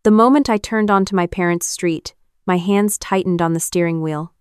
The moment I turned onto my parents' street, my hands tightened on the steering wheel.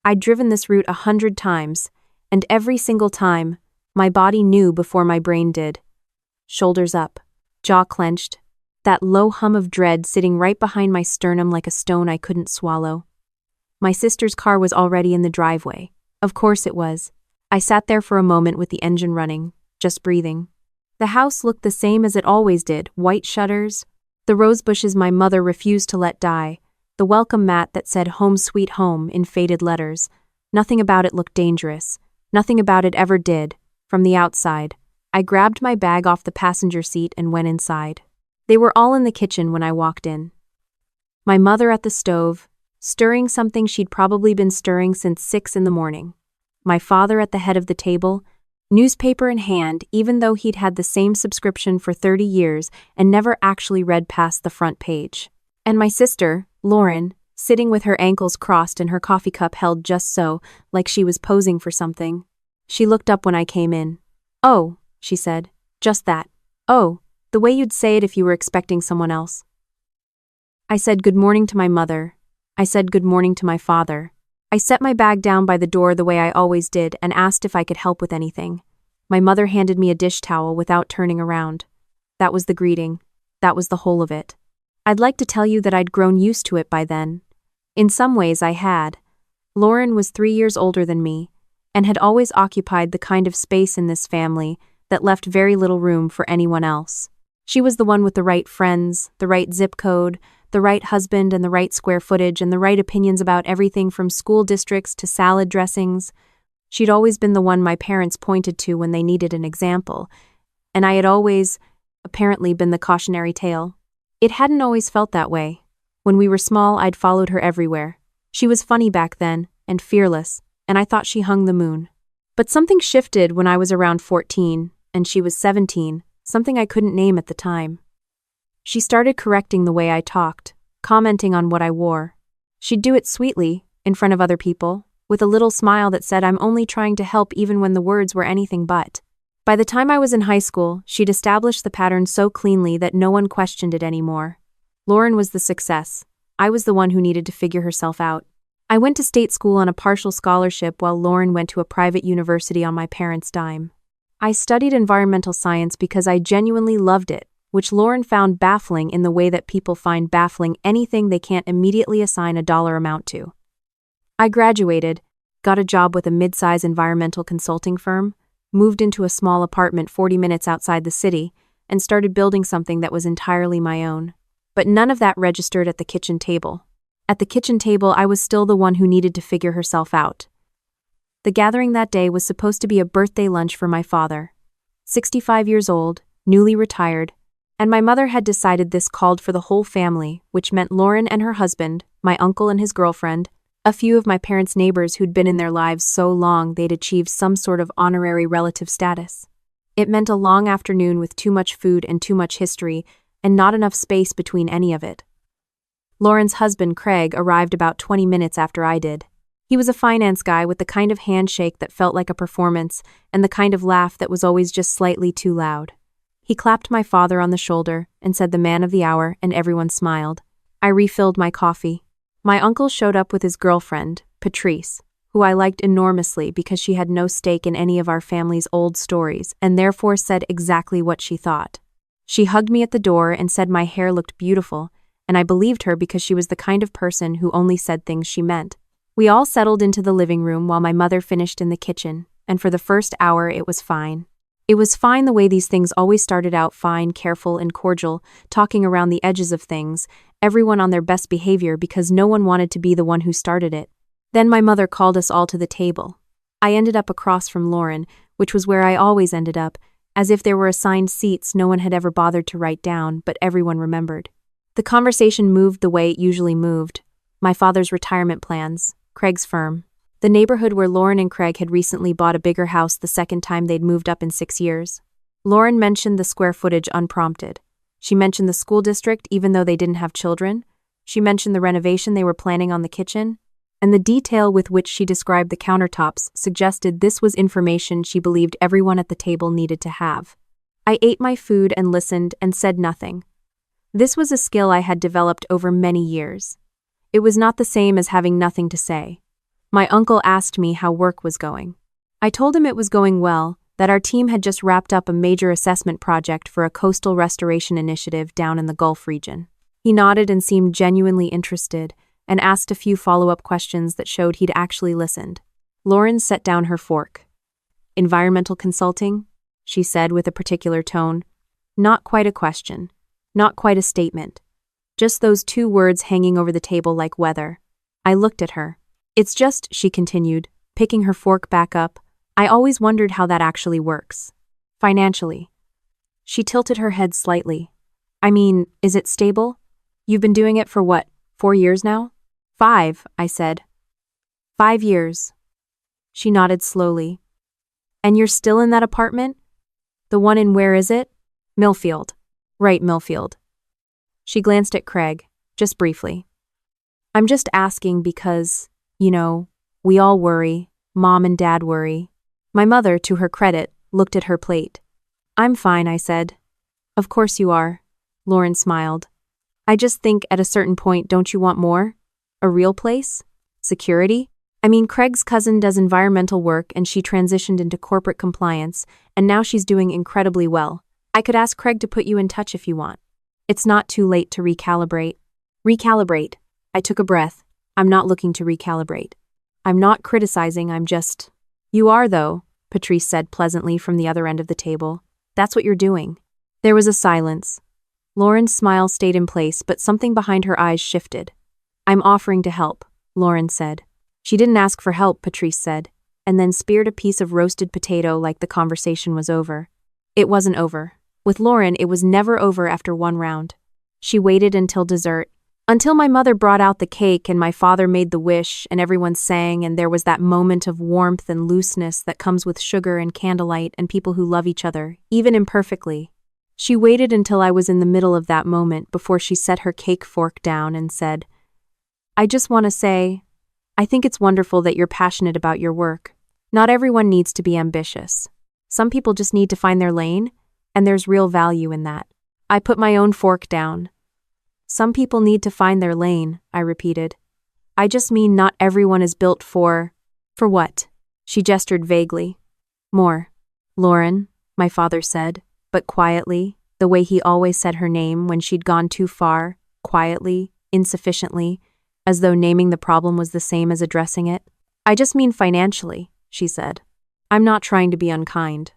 I'd driven this route 100 times, and every single time, my body knew before my brain did. Shoulders up, jaw clenched, that low hum of dread sitting right behind my sternum like a stone I couldn't swallow. My sister's car was already in the driveway. Of course it was. I sat there for a moment with the engine running, just breathing. The house looked the same as it always did, white shutters, the rose bushes my mother refused to let die, the welcome mat that said "Home Sweet Home" in faded letters. Nothing about it looked dangerous. Nothing about it ever did. From the outside, I grabbed my bag off the passenger seat and went inside. They were all in the kitchen when I walked in. My mother at the stove, stirring something she'd probably been stirring since 6 in the morning. My father at the head of the table, newspaper in hand, even though he'd had the same subscription for 30 years and never actually read past the front page. And my sister, Lauren, sitting with her ankles crossed and her coffee cup held just so, like she was posing for something. She looked up when I came in. "Oh," she said, "just that. Oh, the way you'd say it if you were expecting someone else." I said good morning to my mother. I said good morning to my father. I set my bag down by the door the way I always did and asked if I could help with anything. My mother handed me a dish towel without turning around. That was the greeting. That was the whole of it. I'd like to tell you that I'd grown used to it by then. In some ways I had. Lauren was 3 years older than me, and had always occupied the kind of space in this family that left very little room for anyone else. She was the one with the right friends, the right zip code, the right husband and the right square footage and the right opinions about everything from school districts to salad dressings. She'd always been the one my parents pointed to when they needed an example, and I had always, apparently, been the cautionary tale. It hadn't always felt that way. When we were small, I'd followed her everywhere. She was funny back then, and fearless, and I thought she hung the moon. But something shifted when I was around 14, and she was 17, something I couldn't name at the time. She started correcting the way I talked, commenting on what I wore. She'd do it sweetly, in front of other people, with a little smile that said I'm only trying to help even when the words were anything but. By the time I was in high school, she'd established the pattern so cleanly that no one questioned it anymore. Lauren was the success. I was the one who needed to figure herself out. I went to state school on a partial scholarship while Lauren went to a private university on my parents' dime. I studied environmental science because I genuinely loved it, which Lauren found baffling in the way that people find baffling anything they can't immediately assign a dollar amount to. I graduated, got a job with a mid-size environmental consulting firm, moved into a small apartment 40 minutes outside the city, and started building something that was entirely my own. But none of that registered at the kitchen table. At the kitchen table, I was still the one who needed to figure herself out. The gathering that day was supposed to be a birthday lunch for my father. 65 years old, newly retired, and my mother had decided this called for the whole family, which meant Lauren and her husband, my uncle and his girlfriend, a few of my parents' neighbors who'd been in their lives so long they'd achieved some sort of honorary relative status. It meant a long afternoon with too much food and too much history, and not enough space between any of it. Lauren's husband, Craig, arrived about 20 minutes after I did. He was a finance guy with the kind of handshake that felt like a performance and the kind of laugh that was always just slightly too loud. He clapped my father on the shoulder and said the man of the hour, and everyone smiled. I refilled my coffee. My uncle showed up with his girlfriend, Patrice, who I liked enormously because she had no stake in any of our family's old stories and therefore said exactly what she thought. She hugged me at the door and said my hair looked beautiful, and I believed her because she was the kind of person who only said things she meant. We all settled into the living room while my mother finished in the kitchen, and for the first hour it was fine. It was fine the way these things always started out, fine, careful, and cordial, talking around the edges of things, everyone on their best behavior because no one wanted to be the one who started it. Then my mother called us all to the table. I ended up across from Lauren, which was where I always ended up, as if there were assigned seats no one had ever bothered to write down, but everyone remembered. The conversation moved the way it usually moved. My father's retirement plans, Craig's firm, the neighborhood where Lauren and Craig had recently bought a bigger house the second time they'd moved up in 6 years. Lauren mentioned the square footage unprompted. She mentioned the school district even though they didn't have children. She mentioned the renovation they were planning on the kitchen. And the detail with which she described the countertops suggested this was information she believed everyone at the table needed to have. I ate my food and listened and said nothing. This was a skill I had developed over many years. It was not the same as having nothing to say. My uncle asked me how work was going. I told him it was going well, that our team had just wrapped up a major assessment project for a coastal restoration initiative down in the Gulf region. He nodded and seemed genuinely interested, and asked a few follow-up questions that showed he'd actually listened. Lauren set down her fork. "Environmental consulting?" she said with a particular tone. Not quite a question. Not quite a statement. Just those two words hanging over the table like weather. I looked at her. "It's just," she continued, picking her fork back up, "I always wondered how that actually works. Financially." She tilted her head slightly. "I mean, is it stable? You've been doing it for what, 4 years now?" "5, I said. 5 years. She nodded slowly. "And you're still in that apartment? The one in where is it?" "Millfield." "Right, Millfield." She glanced at Craig, just briefly. "I'm just asking because, we all worry. Mom and Dad worry." My mother, to her credit, looked at her plate. "I'm fine," I said. "Of course you are." Lauren smiled. "I just think at a certain point, don't you want more? A real place? Security? I mean, Craig's cousin does environmental work and she transitioned into corporate compliance, and now she's doing incredibly well. I could ask Craig to put you in touch if you want. It's not too late to recalibrate." "Recalibrate?" I took a breath. "I'm not looking to recalibrate. I'm not criticizing, I'm just—" "You are, though," Patrice said pleasantly from the other end of the table. "That's what you're doing." There was a silence. Lauren's smile stayed in place, but something behind her eyes shifted. "I'm offering to help," Lauren said. "She didn't ask for help," Patrice said, and then speared a piece of roasted potato like the conversation was over. It wasn't over. With Lauren, it was never over after one round. She waited until dessert. Until my mother brought out the cake and my father made the wish and everyone sang and there was that moment of warmth and looseness that comes with sugar and candlelight and people who love each other, even imperfectly. She waited until I was in the middle of that moment before she set her cake fork down and said, "I just want to say, I think it's wonderful that you're passionate about your work. Not everyone needs to be ambitious. Some people just need to find their lane, and there's real value in that." I put my own fork down. "Some people need to find their lane," I repeated. "I just mean not everyone is built for—" "For what?" She gestured vaguely. "More." "Lauren," my father said, but quietly, the way he always said her name when she'd gone too far, quietly, insufficiently, as though naming the problem was the same as addressing it. "I just mean financially," she said. "I'm not trying to be unkind.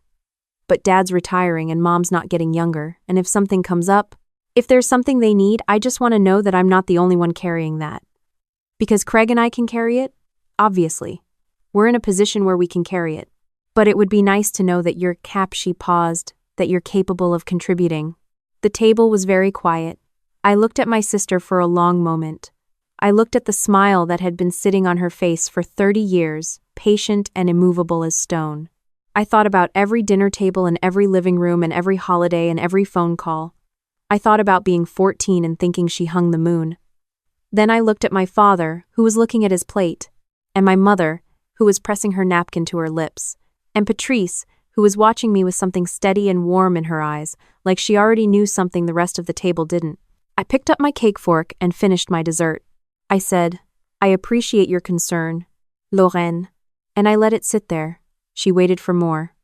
But Dad's retiring and Mom's not getting younger, and if something comes up, if there's something they need, I just want to know that I'm not the only one carrying that. Because Craig and I can carry it? Obviously. We're in a position where we can carry it. But it would be nice to know that she paused, that you're capable of contributing." The table was very quiet. I looked at my sister for a long moment. I looked at the smile that had been sitting on her face for 30 years, patient and immovable as stone. I thought about every dinner table and every living room and every holiday and every phone call. I thought about being 14 and thinking she hung the moon. Then I looked at my father, who was looking at his plate, and my mother, who was pressing her napkin to her lips, and Patrice, who was watching me with something steady and warm in her eyes, like she already knew something the rest of the table didn't. I picked up my cake fork and finished my dessert. I said, "I appreciate your concern, Lorraine," and I let it sit there. She waited for more.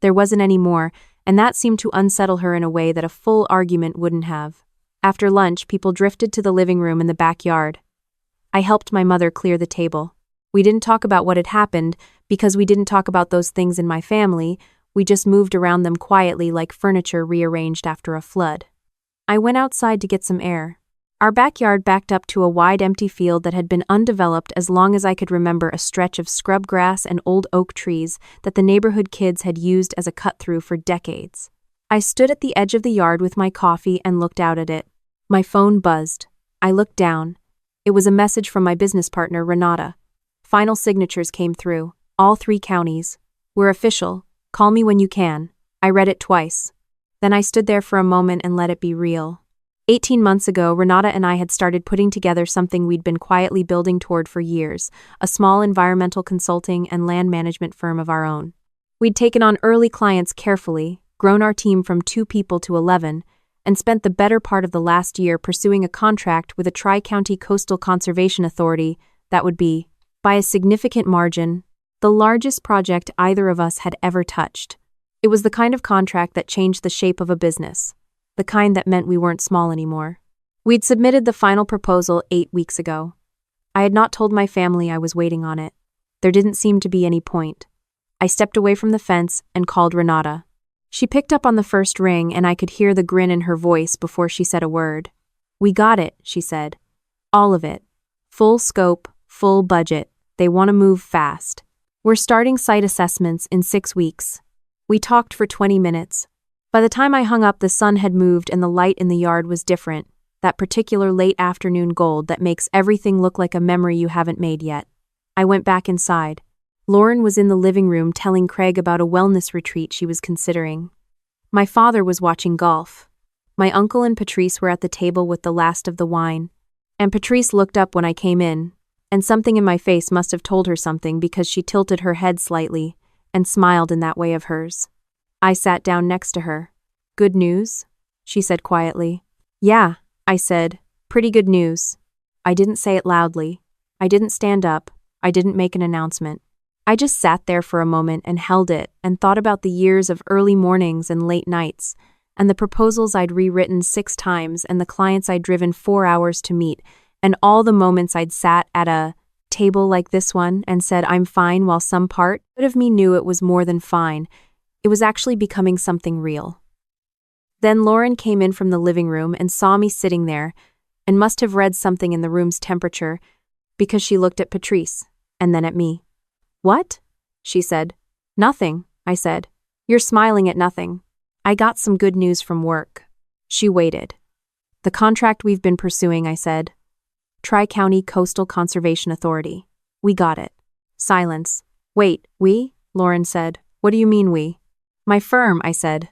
There wasn't any more, and that seemed to unsettle her in a way that a full argument wouldn't have. After lunch, people drifted to the living room in the backyard. I helped my mother clear the table. We didn't talk about what had happened, because we didn't talk about those things in my family. We just moved around them quietly like furniture rearranged after a flood. I went outside to get some air. Our backyard backed up to a wide empty field that had been undeveloped as long as I could remember, a stretch of scrub grass and old oak trees that the neighborhood kids had used as a cut-through for decades. I stood at the edge of the yard with my coffee and looked out at it. My phone buzzed. I looked down. It was a message from my business partner, Renata. Final signatures came through. All 3 counties. "We're official. Call me when you can." I read it twice. Then I stood there for a moment and let it be real. 18 months ago, Renata and I had started putting together something we'd been quietly building toward for years, a small environmental consulting and land management firm of our own. We'd taken on early clients carefully, grown our team from 2 people to 11, and spent the better part of the last year pursuing a contract with a Tri-County Coastal Conservation Authority that would be, by a significant margin, the largest project either of us had ever touched. It was the kind of contract that changed the shape of a business, the kind that meant we weren't small anymore. We'd submitted the final proposal 8 weeks ago. I had not told my family I was waiting on it. There didn't seem to be any point. I stepped away from the fence and called Renata. She picked up on the first ring and I could hear the grin in her voice before she said a word. "We got it," she said. "All of it. Full scope, full budget. They want to move fast. We're starting site assessments in 6 weeks." We talked for 20 minutes. By the time I hung up, the sun had moved and the light in the yard was different, that particular late afternoon gold that makes everything look like a memory you haven't made yet. I went back inside. Lauren was in the living room telling Craig about a wellness retreat she was considering. My father was watching golf. My uncle and Patrice were at the table with the last of the wine, and Patrice looked up when I came in, and something in my face must have told her something because she tilted her head slightly and smiled in that way of hers. I sat down next to her. "Good news?" she said quietly. "Yeah," I said. "Pretty good news." I didn't say it loudly. I didn't stand up. I didn't make an announcement. I just sat there for a moment and held it and thought about the years of early mornings and late nights, and the proposals I'd rewritten 6 times and the clients I'd driven 4 hours to meet, and all the moments I'd sat at a table like this one and said I'm fine while some part of me knew it was more than fine. It was actually becoming something real. Then Lauren came in from the living room and saw me sitting there and must have read something in the room's temperature because she looked at Patrice and then at me. "What?" she said. "Nothing," I said. "You're smiling at nothing. I got some good news from work." She waited. "The contract we've been pursuing," I said. "Tri-County Coastal Conservation Authority. We got it." Silence. "Wait, we?" Lauren said. "What do you mean we?" "My firm," I said.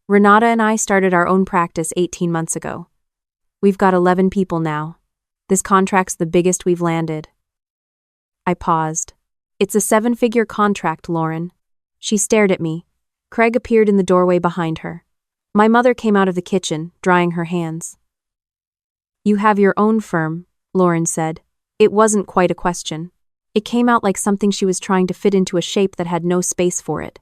"Renata and I started our own practice 18 months ago. We've got 11 people now. This contract's the biggest we've landed." I paused. "It's a 7-figure contract, Lauren." She stared at me. Craig appeared in the doorway behind her. My mother came out of the kitchen, drying her hands. "You have your own firm," Lauren said. It wasn't quite a question. It came out like something she was trying to fit into a shape that had no space for it.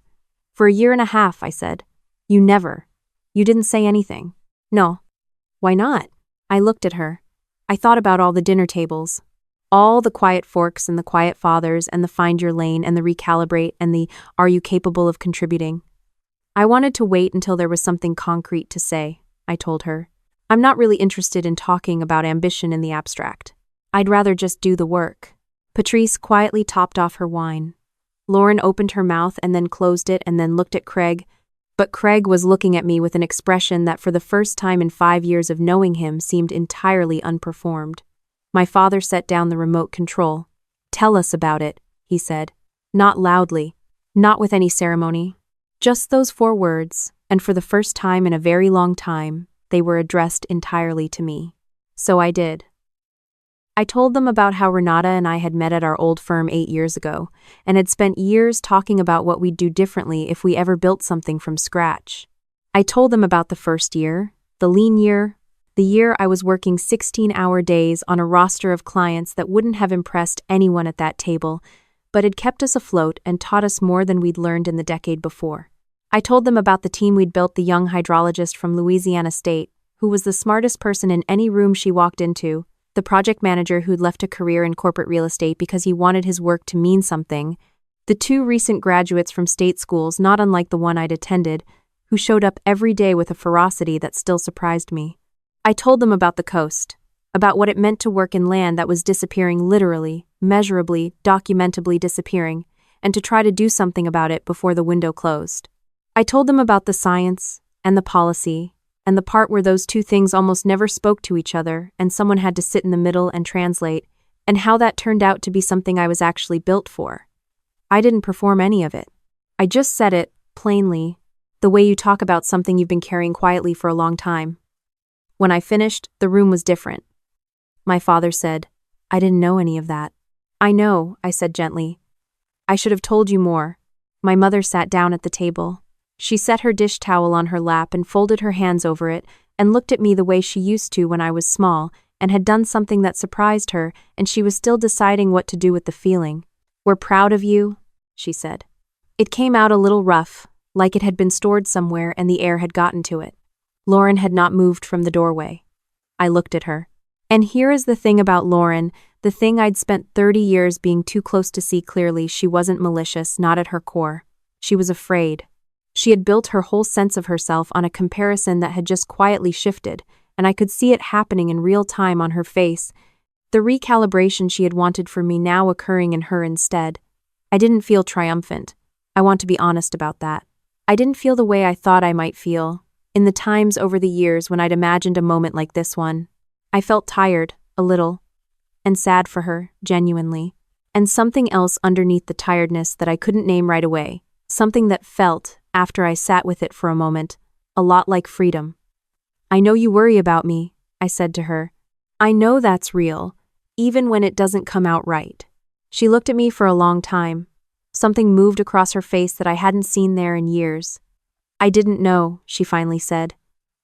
"For a year and a half," I said. You didn't say anything." "No." "Why not?" I looked at her. I thought about all the dinner tables. All the quiet forks and the quiet fathers and the find your lane and the recalibrate and the are you capable of contributing. I wanted to wait until there was something concrete to say, I told her. I'm not really interested in talking about ambition in the abstract. I'd rather just do the work. Patrice quietly topped off her wine. Lauren opened her mouth and then closed it and then looked at Craig, but Craig was looking at me with an expression that for the first time in 5 years of knowing him seemed entirely unperformed. My father set down the remote control. "Tell us about it," he said. Not loudly, not with any ceremony. Just those 4 words, and for the first time in a very long time, they were addressed entirely to me. So I did. I told them about how Renata and I had met at our old firm 8 years ago, and had spent years talking about what we'd do differently if we ever built something from scratch. I told them about the first year, the lean year, the year I was working 16-hour days on a roster of clients that wouldn't have impressed anyone at that table, but had kept us afloat and taught us more than we'd learned in the decade before. I told them about the team we'd built, the young hydrologist from Louisiana State, who was the smartest person in any room she walked into, the project manager who'd left a career in corporate real estate because he wanted his work to mean something, the 2 recent graduates from state schools not unlike the one I'd attended, who showed up every day with a ferocity that still surprised me. I told them about the coast, about what it meant to work in land that was disappearing literally, measurably, documentably disappearing, and to try to do something about it before the window closed. I told them about the science, and the policy, and the part where those 2 things almost never spoke to each other and someone had to sit in the middle and translate, and how that turned out to be something I was actually built for. I didn't perform any of it. I just said it, plainly, the way you talk about something you've been carrying quietly for a long time. When I finished, the room was different. My father said, "I didn't know any of that." "I know," I said gently. "I should have told you more." My mother sat down at the table. She set her dish towel on her lap and folded her hands over it, and looked at me the way she used to when I was small and had done something that surprised her, and she was still deciding what to do with the feeling. "We're proud of you," she said. It came out a little rough, like it had been stored somewhere and the air had gotten to it. Lauren had not moved from the doorway. I looked at her. And here is the thing about Lauren, the thing I'd spent 30 years being too close to see clearly. She wasn't malicious, not at her core. She was afraid. She had built her whole sense of herself on a comparison that had just quietly shifted, and I could see it happening in real time on her face, the recalibration she had wanted for me now occurring in her instead. I didn't feel triumphant. I want to be honest about that. I didn't feel the way I thought I might feel, in the times over the years when I'd imagined a moment like this one. I felt tired, a little, and sad for her, genuinely, and something else underneath the tiredness that I couldn't name right away, something that felt, after I sat with it for a moment, a lot like freedom. "I know you worry about me," I said to her. "I know that's real, even when it doesn't come out right." She looked at me for a long time. Something moved across her face that I hadn't seen there in years. "I didn't know," she finally said.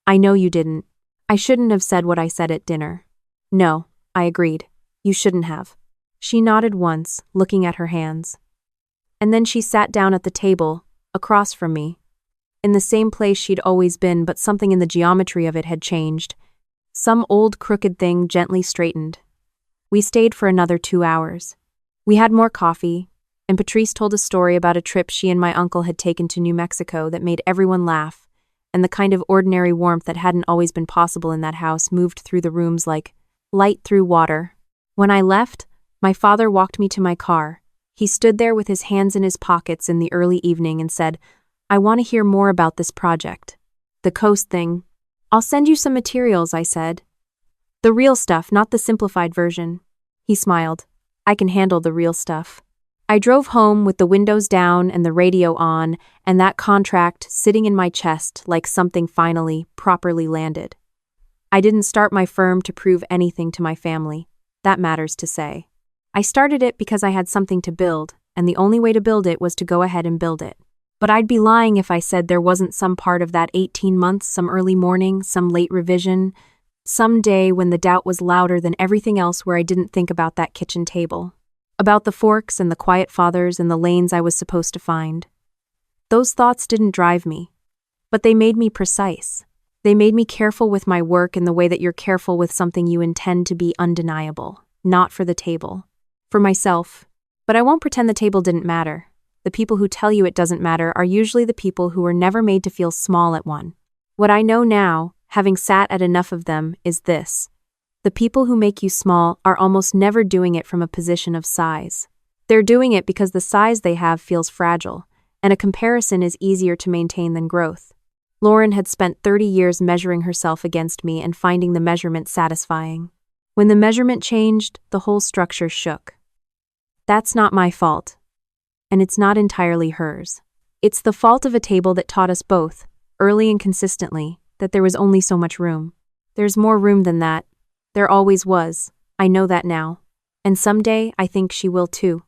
"I know you didn't. I shouldn't have said what I said at dinner." "No," I agreed. "You shouldn't have." She nodded once, looking at her hands. And then she sat down at the table, across from me. In the same place she'd always been, but something in the geometry of it had changed. Some old crooked thing gently straightened. We stayed for another 2 hours. We had more coffee, and Patrice told a story about a trip she and my uncle had taken to New Mexico that made everyone laugh, and the kind of ordinary warmth that hadn't always been possible in that house moved through the rooms like light through water. When I left, my father walked me to my car. He stood there with his hands in his pockets in the early evening and said, "I want to hear more about this project. The coast thing." "I'll send you some materials," I said. "The real stuff, not the simplified version." He smiled. "I can handle the real stuff." I drove home with the windows down and the radio on, and that contract sitting in my chest like something finally, properly landed. I didn't start my firm to prove anything to my family. That matters to say. I started it because I had something to build, and the only way to build it was to go ahead and build it. But I'd be lying if I said there wasn't some part of that 18 months, some early morning, some late revision, some day when the doubt was louder than everything else where I didn't think about that kitchen table. About the forks and the quiet fathers and the lanes I was supposed to find. Those thoughts didn't drive me, but they made me precise. They made me careful with my work in the way that you're careful with something you intend to be undeniable, not for the table. For myself. But I won't pretend the table didn't matter. The people who tell you it doesn't matter are usually the people who were never made to feel small at one. What I know now, having sat at enough of them, is this. The people who make you small are almost never doing it from a position of size. They're doing it because the size they have feels fragile, and a comparison is easier to maintain than growth. Lauren had spent 30 years measuring herself against me and finding the measurement satisfying. When the measurement changed, the whole structure shook. That's not my fault. And it's not entirely hers. It's the fault of a table that taught us both, early and consistently, that there was only so much room. There's more room than that. There always was. I know that now. And someday, I think she will too.